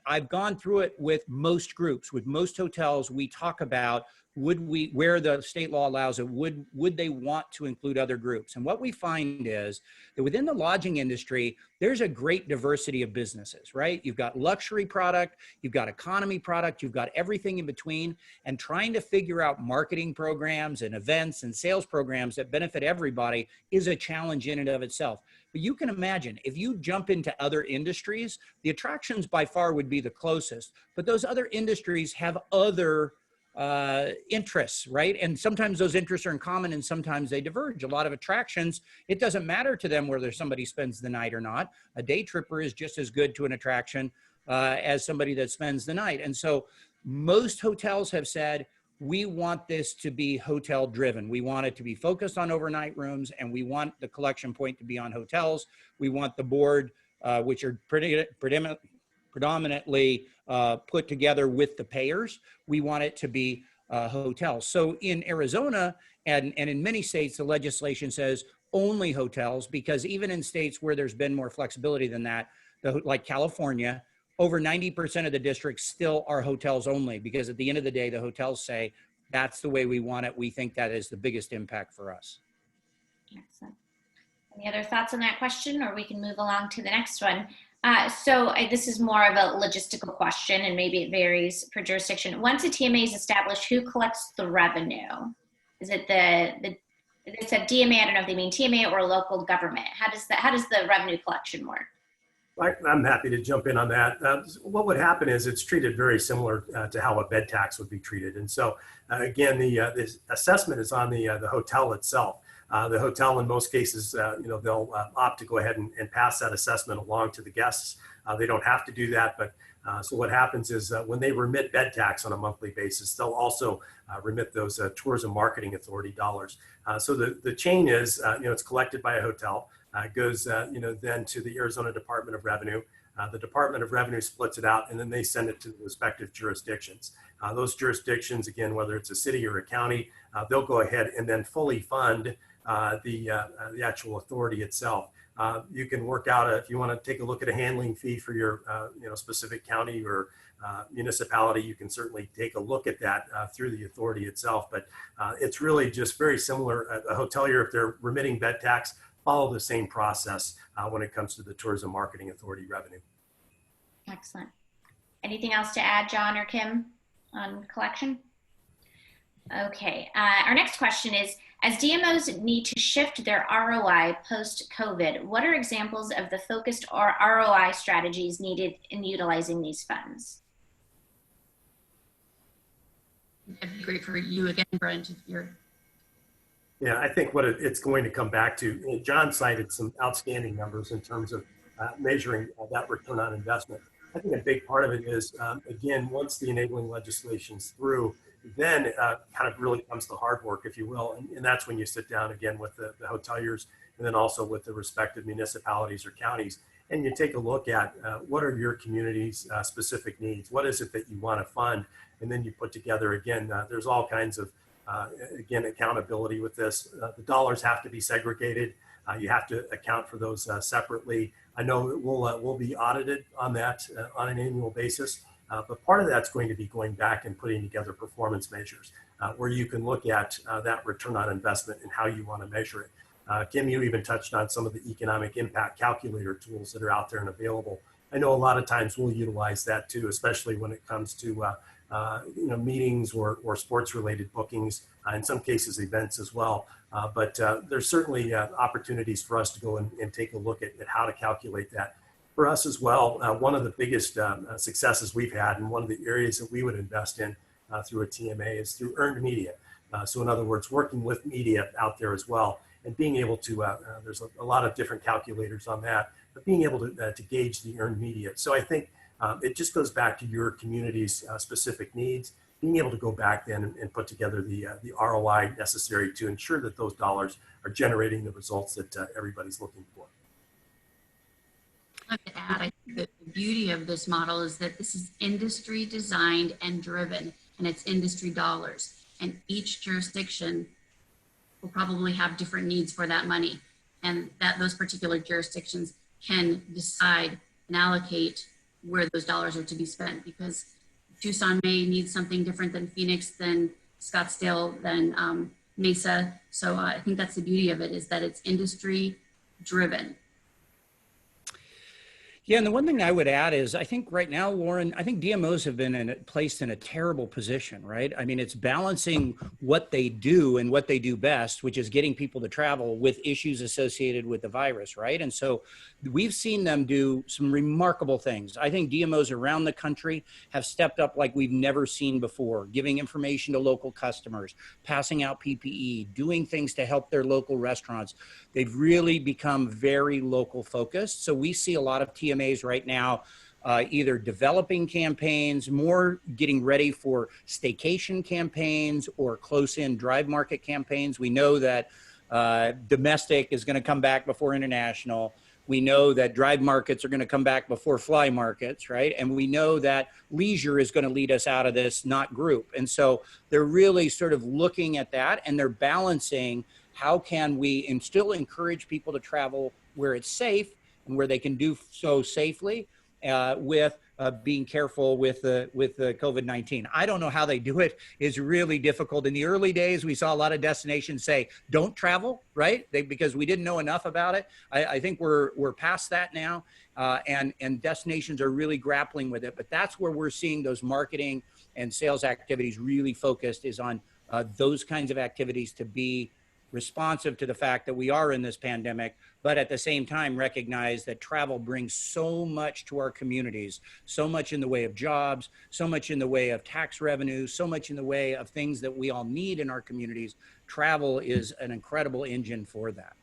I've gone through it with most groups, with most hotels. We talk about, where the state law allows it, would they want to include other groups? And what we find is that within the lodging industry, there's a great diversity of businesses, right? You've got luxury product, you've got economy product, you've got everything in between, and trying to figure out marketing programs and events and sales programs that benefit everybody is a challenge in and of itself. But you can imagine, if you jump into other industries, the attractions by far would be the closest, but those other industries have other interests, right? And sometimes those interests are in common and sometimes they diverge. A lot of attractions, it doesn't matter to them whether somebody spends the night or not. A day tripper is just as good to an attraction as somebody that spends the night. And so most hotels have said, we want this to be hotel driven. We want it to be focused on overnight rooms, and we want the collection point to be on hotels. We want the board, which are predominantly put together with the payers. We want it to be hotels. So in Arizona and in many states, the legislation says only hotels, because even in states where there's been more flexibility than that, like California, over 90% of the districts still are hotels only, because at the end of the day, the hotels say, that's the way we want it. We think that is the biggest impact for us. Excellent. Any other thoughts on that question, or we can move along to the next one? This is more of a logistical question, and maybe it varies per jurisdiction. Once a TMA is established, who collects the revenue? Is it they said DMA, I don't know if they mean TMA or local government. How does the revenue collection work? I'm happy to jump in on that. What would happen is it's treated very similar to how a bed tax would be treated. And so again, the assessment is on the hotel itself. The hotel, in most cases, they'll opt to go ahead and pass that assessment along to the guests. They don't have to do that, but So what happens is when they remit bed tax on a monthly basis, they'll also remit those Tourism Marketing Authority dollars. So the chain is, it's collected by a hotel, goes, then to the Arizona Department of Revenue. The Department of Revenue splits it out, and then they send it to the respective jurisdictions. Those jurisdictions, again, whether it's a city or a county, they'll go ahead and then fully fund the actual authority itself. You can work out if you want to take a look at a handling fee for your specific county or municipality. You can certainly take a look at that through the authority itself. But it's really just very similar. A hotelier, if they're remitting bed tax, follow the same process when it comes to the Tourism Marketing Authority revenue. Excellent. Anything else to add, John or Kim, on collection? Okay. Our next question is, as DMOs need to shift their ROI post-COVID, what are examples of the focused or ROI strategies needed in utilizing these funds? That'd be great for you again, Brent, if you're... Yeah, I think what it's going to come back to, John cited some outstanding numbers in terms of measuring that return on investment. I think a big part of it is, again, once the enabling legislation's through, then kind of really comes the hard work, if you will. And that's when you sit down again with the hoteliers and then also with the respective municipalities or counties. And you take a look at what are your community's specific needs? What is it that you want to fund? And then you put together, again, there's all kinds of, again, accountability with this. The dollars have to be segregated. You have to account for those separately. I know that we'll be audited on that on an annual basis. But part of that's going to be going back and putting together performance measures where you can look at that return on investment and how you want to measure it. Kim, you even touched on some of the economic impact calculator tools that are out there and available. I know a lot of times we'll utilize that too, especially when it comes to meetings or sports related bookings, in some cases events as well. But there's certainly opportunities for us to go and take a look at how to calculate that. For us as well, one of the biggest successes we've had and one of the areas that we would invest in through a TMA is through earned media. So in other words, working with media out there as well and being able to, there's a lot of different calculators on that, but being able to gauge the earned media. So I think it just goes back to your community's specific needs, being able to go back then and put together the ROI necessary to ensure that those dollars are generating the results that everybody's looking for. I'd like to add, I think that the beauty of this model is that this is industry designed and driven, and it's industry dollars. And each jurisdiction will probably have different needs for that money. And that those particular jurisdictions can decide and allocate where those dollars are to be spent, because Tucson may need something different than Phoenix, than Scottsdale, than Mesa. So I think that's the beauty of it, is that it's industry driven. Yeah, and the one thing I would add is I think right now, Lauren, I think DMOs have been placed in a terrible position, right? I mean, it's balancing what they do and what they do best, which is getting people to travel, with issues associated with the virus, right? And so we've seen them do some remarkable things. I think DMOs around the country have stepped up like we've never seen before, giving information to local customers, passing out PPE, doing things to help their local restaurants. They've really become very local focused. So we see a lot of TMAs right now, either developing campaigns, more getting ready for staycation campaigns or close-in drive market campaigns. We know that domestic is going to come back before international. We know that drive markets are going to come back before fly markets, right? And we know that leisure is going to lead us out of this, not group. And so they're really sort of looking at that, and they're balancing how can we still encourage people to travel where it's safe and where they can do so safely, with being careful with the COVID-19. I don't know how they do it. It's really difficult. In the early days, we saw a lot of destinations say, don't travel, right? Because we didn't know enough about it. I think we're past that now, and destinations are really grappling with it. But that's where we're seeing those marketing and sales activities really focused, is on those kinds of activities to be responsive to the fact that we are in this pandemic, but at the same time recognize that travel brings so much to our communities, so much in the way of jobs, so much in the way of tax revenue, so much in the way of things that we all need in our communities. Travel is an incredible engine for that.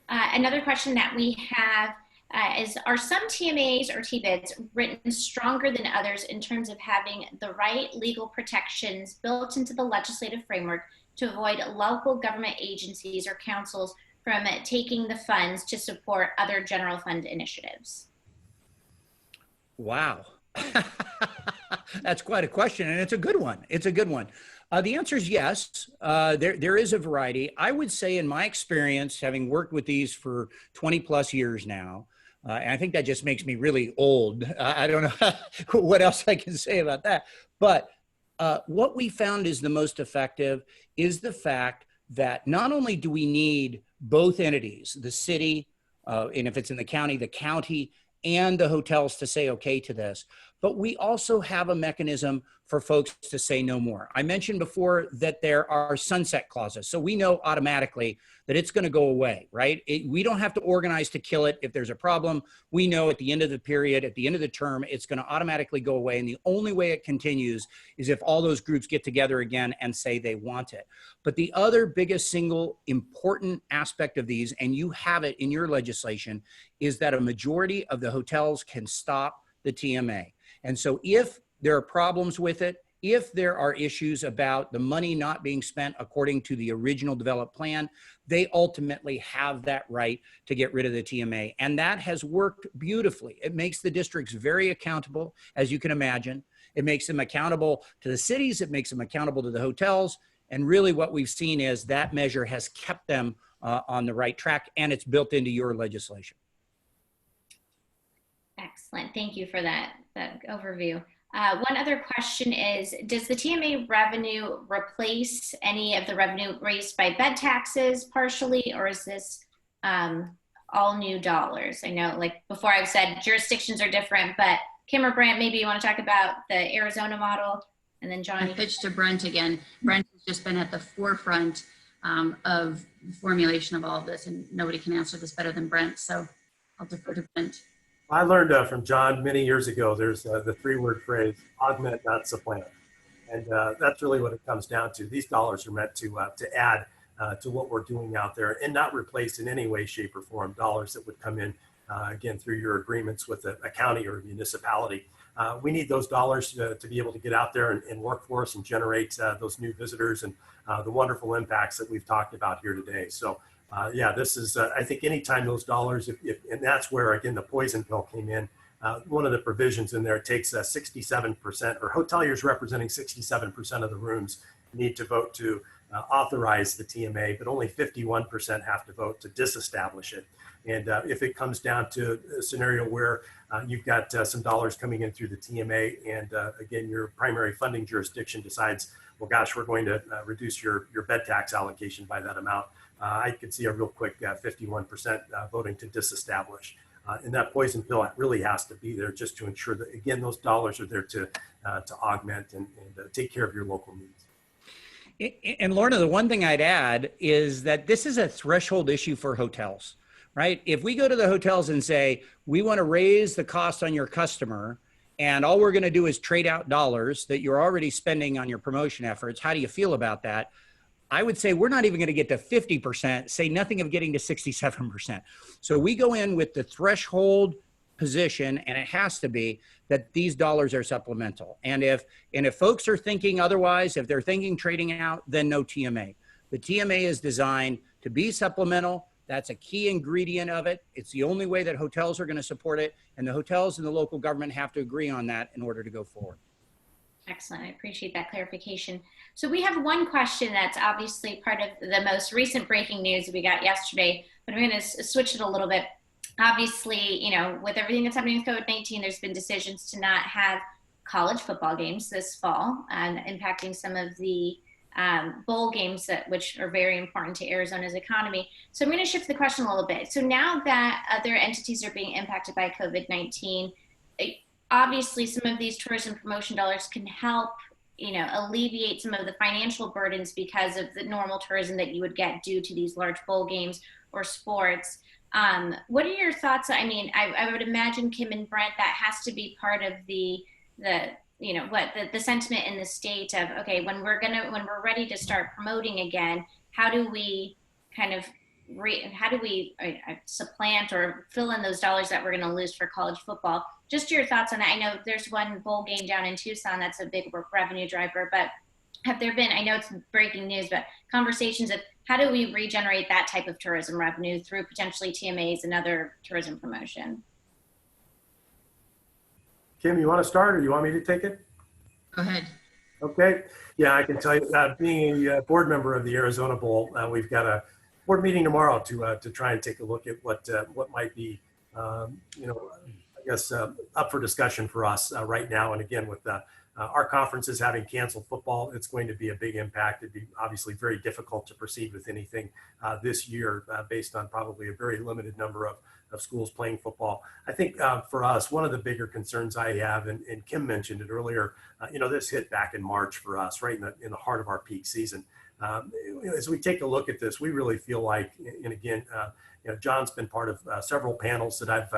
Another question that we have Are some TMAs or TBIDs written stronger than others in terms of having the right legal protections built into the legislative framework to avoid local government agencies or councils from taking the funds to support other general fund initiatives? Wow. That's quite a question, and it's a good one. It's a good one. The answer is yes. There is a variety. I would say, in my experience, having worked with these for 20 plus years now, and I think that just makes me really old. I don't know what else I can say about that. But what we found is the most effective is the fact that not only do we need both entities, the city, and if it's in the county, and the hotels to say okay to this, but we also have a mechanism for folks to say no more. I mentioned before that there are sunset clauses. So we know automatically that it's going to go away, right? We don't have to organize to kill it. If there's a problem, we know at the end of the period, at the end of the term, it's going to automatically go away. And the only way it continues is if all those groups get together again and say they want it. But the other biggest single important aspect of these, and you have it in your legislation, is that a majority of the hotels can stop the TMA. And so if there are problems with it, if there are issues about the money not being spent according to the original developed plan, they ultimately have that right to get rid of the TMA. And that has worked beautifully. It makes the districts very accountable, as you can imagine. It makes them accountable to the cities. It makes them accountable to the hotels. And really what we've seen is that measure has kept them on the right track, and it's built into your legislation. Excellent. Thank you for that overview. One other question is, does the TMA revenue replace any of the revenue raised by bed taxes partially, or is this all new dollars? I know, like before I've said jurisdictions are different, but Kim or Brent, maybe you want to talk about the Arizona model, and then John. I pitched to Brent again. Brent has just been at the forefront of formulation of all of this, and nobody can answer this better than Brent, so I'll defer to Brent. I learned from John many years ago, there's the three-word phrase, augment, not supplant. And that's really what it comes down to. These dollars are meant to add to what we're doing out there and not replace in any way, shape, or form dollars that would come in, again, through your agreements with a county or a municipality. We need those dollars to be able to get out there and work for us and generate those new visitors and the wonderful impacts that we've talked about here today. So yeah, this is, I think anytime those dollars, and that's where, again, the poison pill came in. One of the provisions in there takes 67%, or hoteliers representing 67% of the rooms need to vote to authorize the TMA, but only 51% have to vote to disestablish it. And if it comes down to a scenario where you've got some dollars coming in through the TMA, and again, your primary funding jurisdiction decides, well, gosh, we're going to reduce your bed tax allocation by that amount, I could see a real quick 51% voting to disestablish. And that poison pill, it really has to be there just to ensure that, again, those dollars are there to augment and take care of your local needs. And Lorna, the one thing I'd add is that this is a threshold issue for hotels, right? If we go to the hotels and say, we want to raise the cost on your customer, and all we're going to do is trade out dollars that you're already spending on your promotion efforts, how do you feel about that? I would say we're not even going to get to 50%, say nothing of getting to 67%. So we go in with the threshold position, and it has to be that these dollars are supplemental. And if folks are thinking otherwise, if they're thinking trading out, then no TMA. The TMA is designed to be supplemental. That's a key ingredient of it. It's the only way that hotels are going to support it. And the hotels and the local government have to agree on that in order to go forward. Excellent. I appreciate that clarification. So we have one question that's obviously part of the most recent breaking news we got yesterday, but I'm going to switch it a little bit. Obviously, you know, with everything that's happening with COVID-19, there's been decisions to not have college football games this fall, impacting some of the bowl games which are very important to Arizona's economy. So I'm going to shift the question a little bit. So now that other entities are being impacted by COVID-19, obviously some of these tourism promotion dollars can help, you know, alleviate some of the financial burdens because of the normal tourism that you would get due to these large bowl games or sports. What are your thoughts? I mean, I would imagine, Kim and Brent, that has to be part of the you know, the sentiment in the state of, okay, when we're ready to start promoting again, how do we kind of supplant or fill in those dollars that we're going to lose for college football? Just your thoughts on that. I know there's one bowl game down in Tucson that's a big revenue driver, but have there been, I know it's breaking news, but conversations of how do we regenerate that type of tourism revenue through potentially TMAs and other tourism promotion? Kim, you want to start or you want me to take it? Go ahead. Okay. Yeah, I can tell you, being a board member of the Arizona Bowl, we've got a board meeting tomorrow to try and take a look at what might be, I guess, up for discussion for us right now. And again, with our conferences having canceled football, it's going to be a big impact. It'd be obviously very difficult to proceed with anything this year based on probably a very limited number of schools playing football. I think for us, one of the bigger concerns I have, and Kim mentioned it earlier, this hit back in March for us, right in the heart of our peak season. As we take a look at this, we really feel like, and again, John's been part of several panels that I've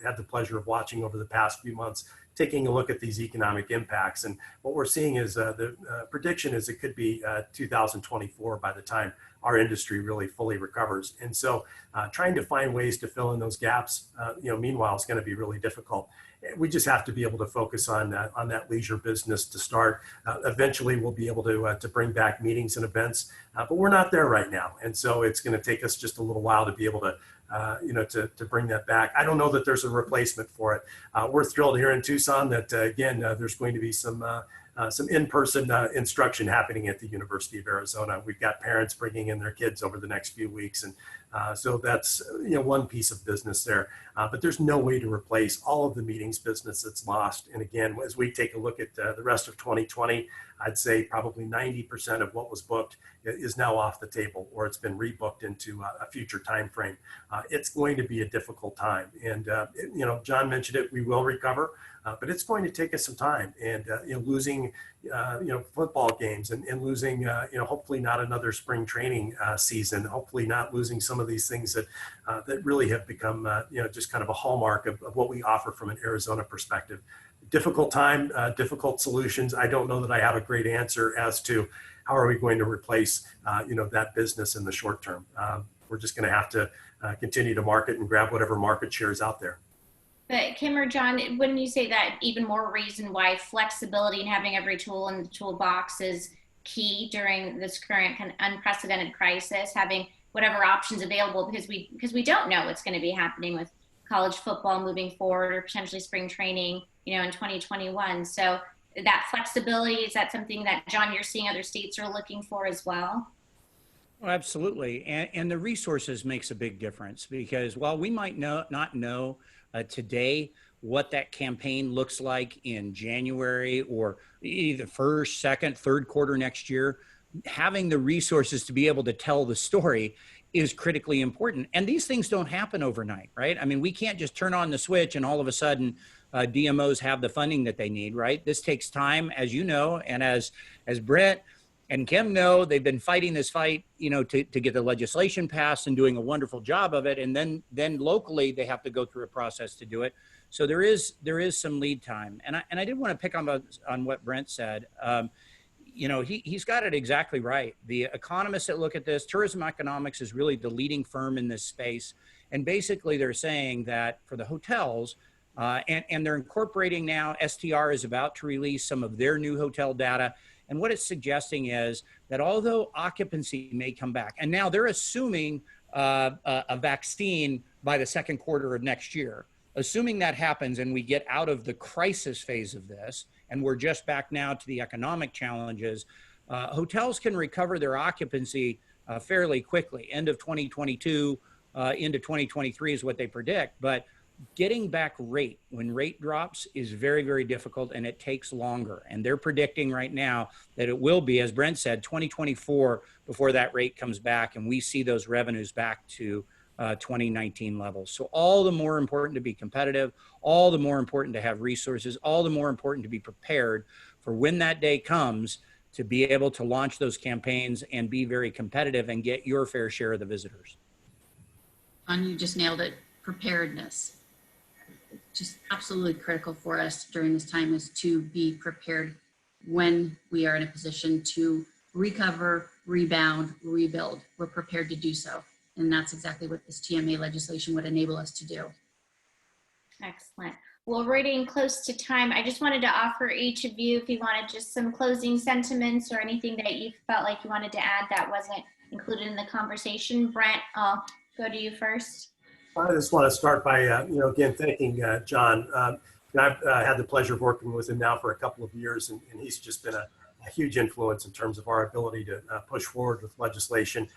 had the pleasure of watching over the past few months, taking a look at these economic impacts. And what we're seeing is the prediction is it could be 2024 by the time our industry really fully recovers. And so trying to find ways to fill in those gaps, meanwhile, is going to be really difficult. We just have to be able to focus on that leisure business to start. Eventually, we'll be able to bring back meetings and events, but we're not there right now. And so it's going to take us just a little while to be able to to bring that back. I don't know that there's a replacement for it. We're thrilled here in Tucson that, again, there's going to be some in-person instruction happening at the University of Arizona. We've got parents bringing in their kids over the next few weeks. And so that's one piece of business there. But there's no way to replace all of the meetings business that's lost. And again, as we take a look at the rest of 2020, I'd say probably 90% of what was booked is now off the table, or it's been rebooked into a future time frame. It's going to be a difficult time. And, John mentioned it, we will recover. But it's going to take us some time, and losing football games and losing hopefully not another spring training season, hopefully not losing some of these things that really have become just kind of a hallmark of what we offer from an Arizona perspective. Difficult time, difficult solutions. I don't know that I have a great answer as to how are we going to replace that business in the short term. We're just going to have to continue to market and grab whatever market share is out there. But Kim or John, wouldn't you say that even more reason why flexibility and having every tool in the toolbox is key during this current kind of unprecedented crisis, having whatever options available, because we don't know what's going to be happening with college football moving forward, or potentially spring training, in 2021. So that flexibility, is that something that, John, you're seeing other states are looking for as well? Well, absolutely. And the resources makes a big difference, because while we might not know today what that campaign looks like in January or either first, second, third quarter next year, having the resources to be able to tell the story is critically important. And these things don't happen overnight, right? I mean, we can't just turn on the switch and all of a sudden DMOs have the funding that they need, right? This takes time, as you know, and as Brett and Kim know, they've been fighting this fight, to get the legislation passed and doing a wonderful job of it. And then locally, they have to go through a process to do it. So there is some lead time. And I did want to pick on what Brent said. He's got it exactly right. The economists that look at this, Tourism Economics is really the leading firm in this space. And basically, they're saying that for the hotels, and they're incorporating now, STR is about to release some of their new hotel data. And what it's suggesting is that although occupancy may come back, and now they're assuming a vaccine by the second quarter of next year, assuming that happens and we get out of the crisis phase of this, and we're just back now to the economic challenges, hotels can recover their occupancy fairly quickly. End of 2022 into 2023 is what they predict. But getting back rate when rate drops is very, very difficult, and it takes longer. And they're predicting right now that it will be, as Brent said, 2024 before that rate comes back and we see those revenues back to 2019 levels. So all the more important to be competitive, all the more important to have resources, all the more important to be prepared for when that day comes to be able to launch those campaigns and be very competitive and get your fair share of the visitors. John, you just nailed it. Preparedness. Just absolutely critical for us during this time is to be prepared when we are in a position to recover, rebound, rebuild. We're prepared to do so. And that's exactly what this TMA legislation would enable us to do. Excellent. Well, we're getting close to time. I just wanted to offer each of you, if you wanted just some closing sentiments or anything that you felt like you wanted to add that wasn't included in the conversation. Brent, I'll go to you first. I just want to start by, again, thanking John. I've had the pleasure of working with him now for a couple of years, and he's just been a huge influence in terms of our ability to push forward with legislation.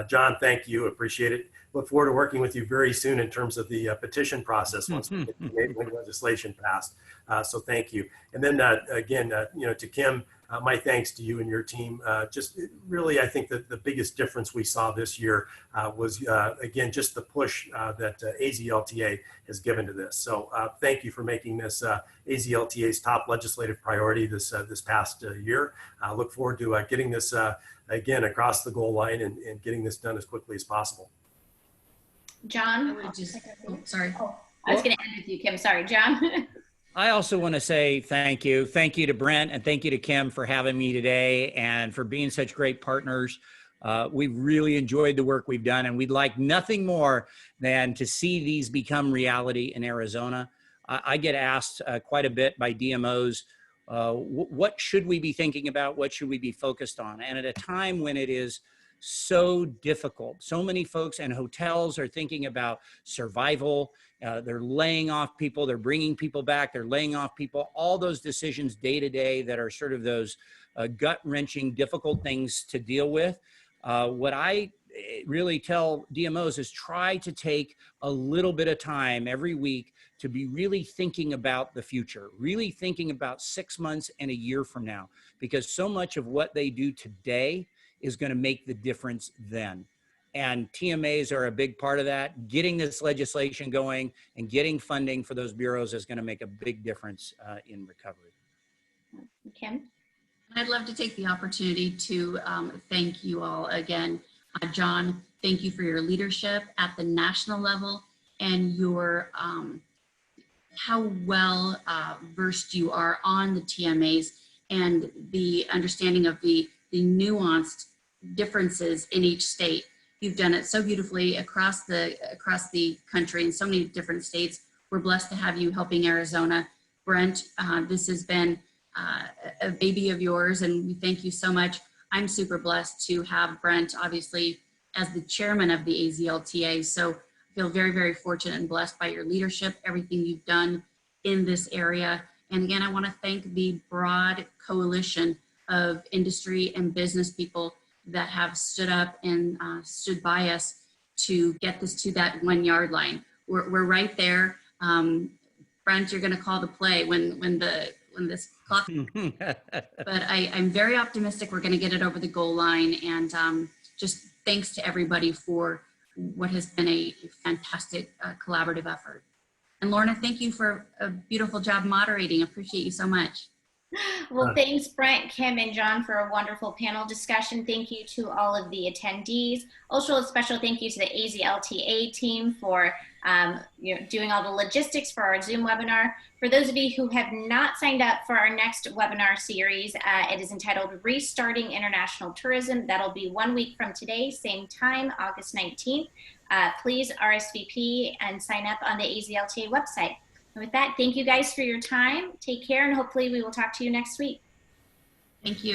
John, thank you. Appreciate it. Look forward to working with you very soon in terms of the petition process once we get the enabling legislation passed. So thank you. And then again, to Kim, my thanks to you and your team. Just really, I think that the biggest difference we saw this year was, again, just the push that AzLTA has given to this. So thank you for making this AzLTA's top legislative priority this past year. I look forward to getting this, again, across the goal line and getting this done as quickly as possible. John? I would just, sorry. Oh, I was going to end with you, Kim. Sorry, John. I also want to say thank you. Thank you to Brent and thank you to Kim for having me today and for being such great partners. We've really enjoyed the work we've done, and we'd like nothing more than to see these become reality in Arizona. I get asked quite a bit by DMOs, what should we be thinking about? What should we be focused on? And at a time when it is so difficult, so many folks and hotels are thinking about survival. They're laying off people, they're bringing people back, they're laying off people, all those decisions day to day that are sort of those gut-wrenching, difficult things to deal with. What I really tell DMOs is try to take a little bit of time every week to be really thinking about the future, really thinking about 6 months and a year from now, because so much of what they do today is going to make the difference then. And TMAs are a big part of that. Getting this legislation going and getting funding for those bureaus is going to make a big difference in recovery. Kim? I'd love to take the opportunity to thank you all again. John, thank you for your leadership at the national level and your how well versed you are on the TMAs and the understanding of the nuanced differences in each state. You've done it so beautifully across the country in so many different states. We're blessed to have you helping Arizona. Brent, this has been a baby of yours, and we thank you so much. I'm super blessed to have Brent, obviously, as the chairman of the AzLTA. So I feel very, very fortunate and blessed by your leadership, everything you've done in this area. And again, I want to thank the broad coalition of industry and business people that have stood up and stood by us to get this to that 1 yard line. We're right there. Brent, you're going to call the play when this clock. But I'm very optimistic we're going to get it over the goal line. And just thanks to everybody for what has been a fantastic collaborative effort. And Lorna, thank you for a beautiful job moderating. Appreciate you so much. Well, thanks, Brent, Kim, and John for a wonderful panel discussion. Thank you to all of the attendees. Also, a special thank you to the AzLTA team for doing all the logistics for our Zoom webinar. For those of you who have not signed up for our next webinar series, it is entitled Restarting International Tourism. That'll be 1 week from today, same time, August 19th. Please RSVP and sign up on the AzLTA website. And with that, thank you guys for your time. Take care, and hopefully we will talk to you next week. Thank you.